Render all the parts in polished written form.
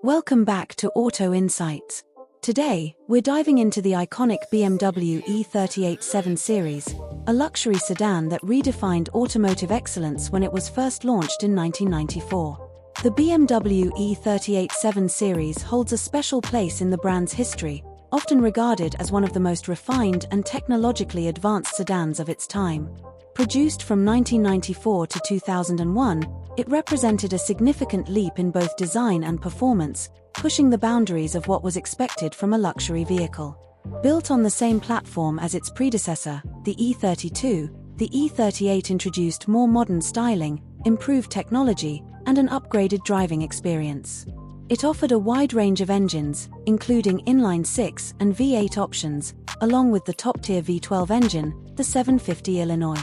Welcome back to Auto Insights. Today, we're diving into the iconic BMW E38 7 Series, a luxury sedan that redefined automotive excellence when it was first launched in 1994. The BMW E38 7 Series holds a special place in the brand's history, often regarded as one of the most refined and technologically advanced sedans of its time. Produced from 1994 to 2001, it represented a significant leap in both design and performance, pushing the boundaries of what was expected from a luxury vehicle. Built on the same platform as its predecessor, the E32, the E38 introduced more modern styling, improved technology, and an upgraded driving experience. It offered a wide range of engines, including inline-6 and V8 options, along with the top-tier V12 engine, the 750 Illinois.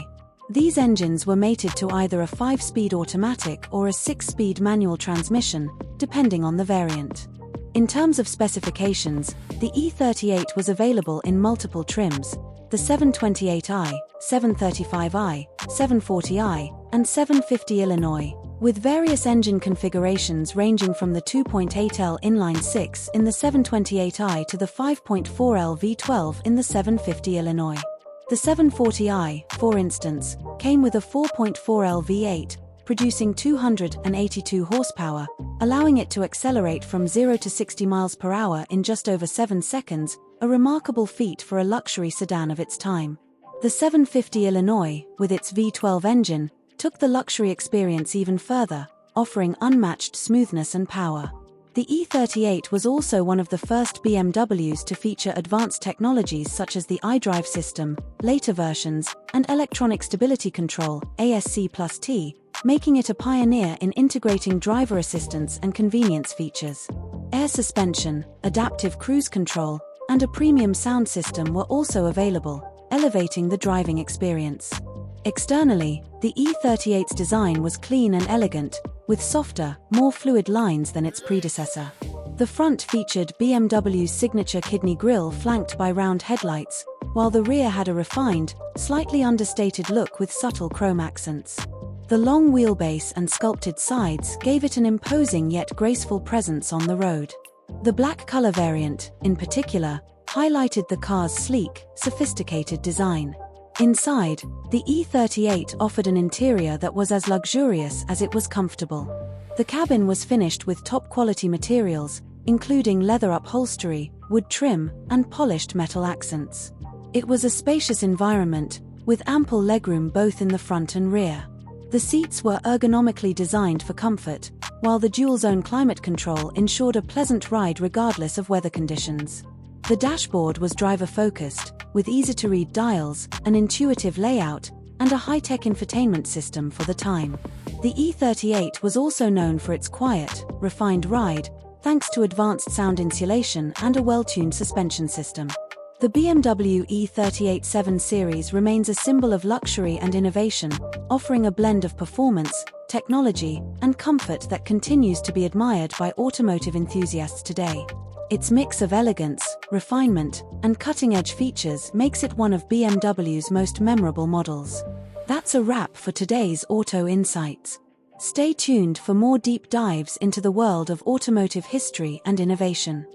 These engines were mated to either a 5-speed automatic or a 6-speed manual transmission, depending on the variant. In terms of specifications, the E38 was available in multiple trims: the 728i, 735i, 740i, and 750 Illinois, with various engine configurations ranging from the 2.8L inline-6 in the 728i to the 5.4L V12 in the 750 Illinois. The 740i, for instance, came with a 4.4L V8, producing 282 horsepower, allowing it to accelerate from 0 to 60 miles per hour in just over 7 seconds, a remarkable feat for a luxury sedan of its time. The 750 Illinois, with its V12 engine, took the luxury experience even further, offering unmatched smoothness and power. The E38 was also one of the first BMWs to feature advanced technologies such as the iDrive system, later versions, and electronic stability control, ASC+T, making it a pioneer in integrating driver assistance and convenience features. Air suspension, adaptive cruise control, and a premium sound system were also available, elevating the driving experience. Externally, the E38's design was clean and elegant, with softer, more fluid lines than its predecessor. The front featured BMW's signature kidney grille flanked by round headlights, while the rear had a refined, slightly understated look with subtle chrome accents. The long wheelbase and sculpted sides gave it an imposing yet graceful presence on the road. The black color variant, in particular, highlighted the car's sleek, sophisticated design. Inside, the E38 offered an interior that was as luxurious as it was comfortable. The cabin was finished with top-quality materials, including leather upholstery, wood trim, and polished metal accents. It was a spacious environment, with ample legroom both in the front and rear. The seats were ergonomically designed for comfort, while the dual-zone climate control ensured a pleasant ride regardless of weather conditions. The dashboard was driver-focused, with easy-to-read dials, an intuitive layout, and a high-tech infotainment system for the time. The E38 was also known for its quiet, refined ride, thanks to advanced sound insulation and a well-tuned suspension system. The BMW E38 7 Series remains a symbol of luxury and innovation, offering a blend of performance, technology, and comfort that continues to be admired by automotive enthusiasts today. Its mix of elegance, refinement, and cutting-edge features makes it one of BMW's most memorable models. That's a wrap for today's Auto Insights. Stay tuned for more deep dives into the world of automotive history and innovation.